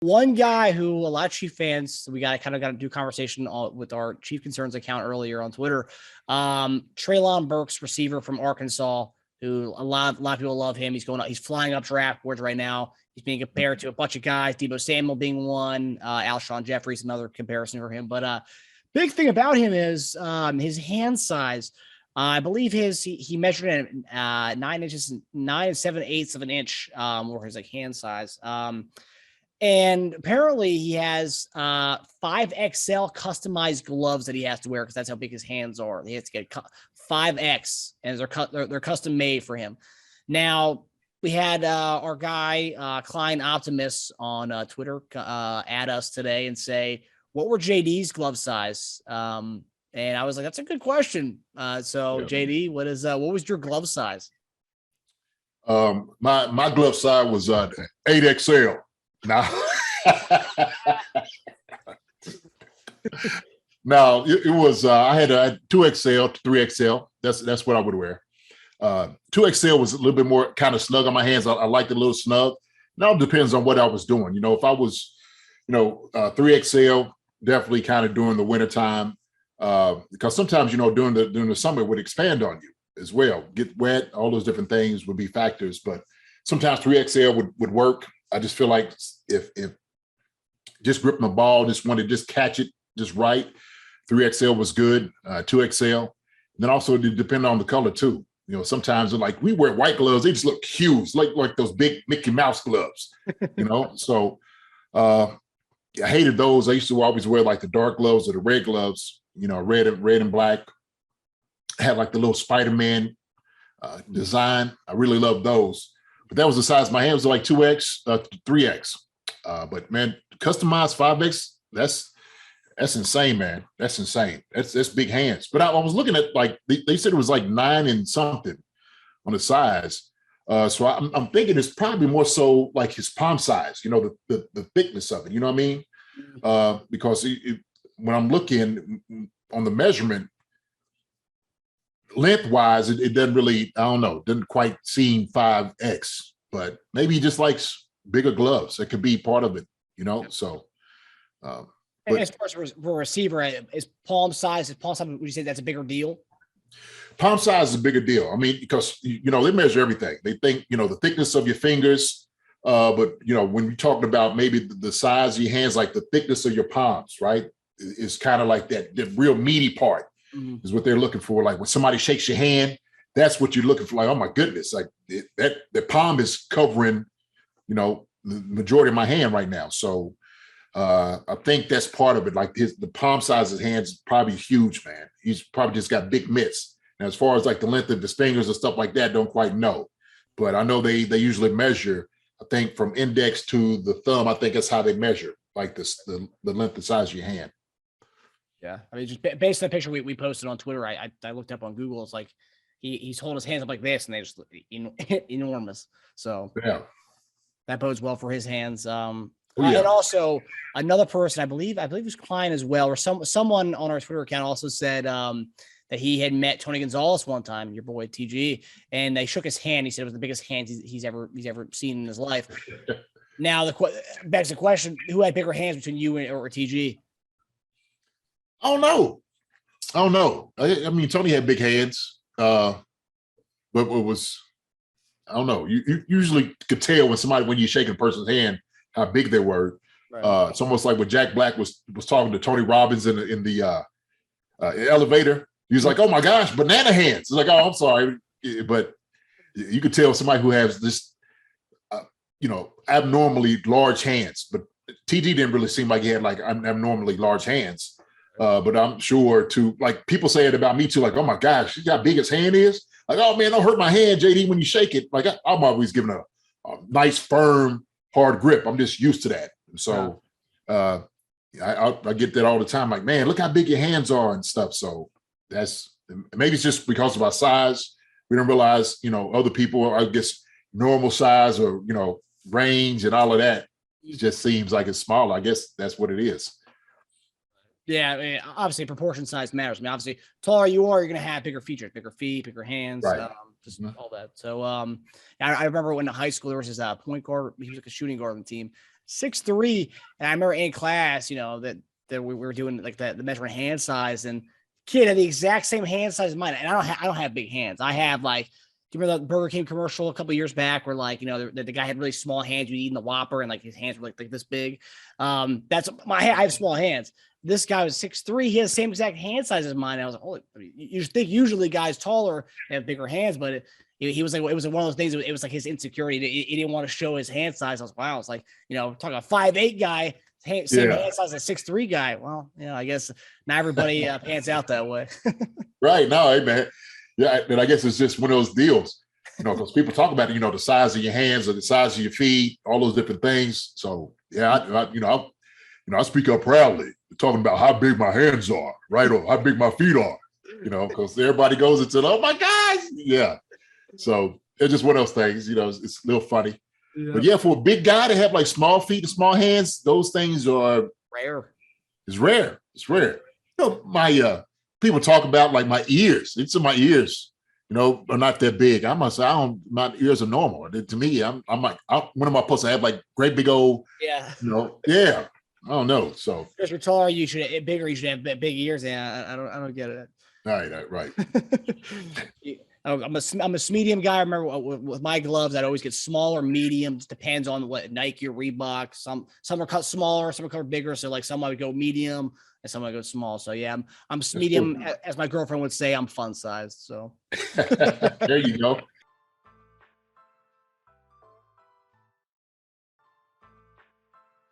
One guy who a lot of Chief fans, we got to do conversation with our Chief Concerns account earlier on Twitter. Treylon Burks, receiver from Arkansas, who a lot of people love him. He's flying up draft boards right now. He's being compared to a bunch of guys, Deebo Samuel being one, Alshon Jeffrey's another comparison for him. But big thing about him is his hand size. I believe he measured it at 9 inches, 9 7/8 of an inch, or his hand size. And apparently he has 5XL customized gloves that he has to wear because that's how big his hands are. He has to get 5X, and they're custom made for him. Now, we had our guy, Klein Optimus, on Twitter add us today and say, what were JD's glove size? And I was like, that's a good question. JD, what was your glove size? My glove size was 8XL. Now, now it was I had a 2XL, 3XL. That's what I would wear. 2XL was a little bit more kind of snug on my hands. I liked it a little snug. Now it depends on what I was doing. If I was, 3XL, definitely kind of during the wintertime, because sometimes, during the summer it would expand on you as well. Get wet, all those different things would be factors. But sometimes 3XL would work. I just feel like if just gripping the ball, just want to just catch it just right, 3XL was good, 2XL. And then also it depends on the color too. Sometimes like we wear white gloves, they just look huge, like those big Mickey Mouse gloves, So I hated those. I used to always wear like the dark gloves or the red gloves, red and black. I had like the little Spider-Man design. I really loved those. But that was the size. My hands were like 2X, 3X. But man, customized 5X, that's insane, man. That's insane. That's big hands. But I was looking at like they said it was like 9 and something on the size. So I'm thinking it's probably more so like his palm size, the thickness of it. You know what I mean? Because when I'm looking on the measurement, lengthwise, it doesn't really, I don't know, doesn't quite seem 5X, but maybe he just likes bigger gloves. It could be part of it, So, and as far as for a receiver, is palm size, would you say that's a bigger deal? Palm size is a bigger deal. I mean, because, they measure everything. They think, the thickness of your fingers, but, when you're talking about maybe the size of your hands, like the thickness of your palms, right, is kind of like that real meaty part. Mm-hmm. Is what they're looking for. Like when somebody shakes your hand, that's what you're looking for. Like, oh my goodness, like that the palm is covering, the majority of my hand right now. So I think that's part of it. Like the palm size of his hands is probably huge, man. He's probably just got big mitts. And as far as like the length of his fingers and stuff like that, don't quite know. But I know they usually measure, I think from index to the thumb, I think that's how they measure like the length and size of your hand. Yeah, I mean, just based on the picture we posted on Twitter, I looked up on Google. It's like he's holding his hands up like this, and they just look enormous. So yeah, that bodes well for his hands. And also another person, I believe it was Klein as well, or someone on our Twitter account also said that he had met Tony Gonzalez one time, your boy TG, and they shook his hand. He said it was the biggest hand he's ever seen in his life. Now begs the question: who had bigger hands between you or TG? I don't know. I mean, Tony had big hands, but it was, I don't know. You usually could tell when you're shaking a person's hand how big they were. Right. It's almost like when Jack Black was talking to Tony Robbins in the elevator. He was like, "Oh my gosh, banana hands!" It's like, "Oh, I'm sorry," but you could tell somebody who has this, abnormally large hands. But TG didn't really seem like he had like abnormally large hands. But I'm sure like people say it about me too, like, oh my gosh, you got how big his hand is. Like, oh man, don't hurt my hand, JD, when you shake it. Like I'm always giving a nice, firm, hard grip. I'm just used to that. So I get that all the time. Like, man, look how big your hands are and stuff. So maybe it's just because of our size. We don't realize, other people, I guess, normal size or, range and all of that. It just seems like it's small. I guess that's what it is. Yeah, I mean, obviously proportion size matters. I mean, obviously, taller you are, you're going to have bigger features, bigger feet, bigger hands, right. Just all that. So I remember when in high school there was this point guard. He was like a shooting guard on the team, 6'3", and I remember in class, that we were doing like the measuring hand size, and kid had the exact same hand size as mine. And I don't have big hands. I have like, do you remember the Burger King commercial a couple of years back where like, the guy had really small hands, you eating the Whopper, and like his hands were like this big. I have small hands. This guy was 6'3". He had the same exact hand size as mine. I was like, holy, you think usually guys taller have bigger hands, but he was like, it was one of those things. It was like his insecurity. He didn't want to show his hand size. I was, wow. It's like, talking a 5'8" guy, same hand size as a 6'3" guy. Well, I guess not everybody pans out that way. Right. No, hey, man. Yeah. And I guess it's just one of those deals, because people talk about it, the size of your hands or the size of your feet, all those different things. So, yeah, I speak up proudly talking about how big my hands are, right? Or how big my feet are, because everybody goes into, oh my gosh. Yeah. So it's just one of those things, it's a little funny. Yeah. But yeah, for a big guy to have like small feet and small hands, those things are rare. It's rare. My people talk about like my ears. It's in my ears, are not that big. I must say, my ears are normal. To me, I'm like, when am I supposed to have like great big old, yeah. I don't know. So because you're taller, you should have big ears. Yeah, I don't get it. Right. I'm a medium guy. I remember with my gloves, I'd always get smaller, medium. Just depends on what Nike or Reebok. Some are cut smaller, some are cut bigger. So like some I would go medium and some I go small. So yeah, I'm medium. Cool. As my girlfriend would say, I'm fun sized. So there you go.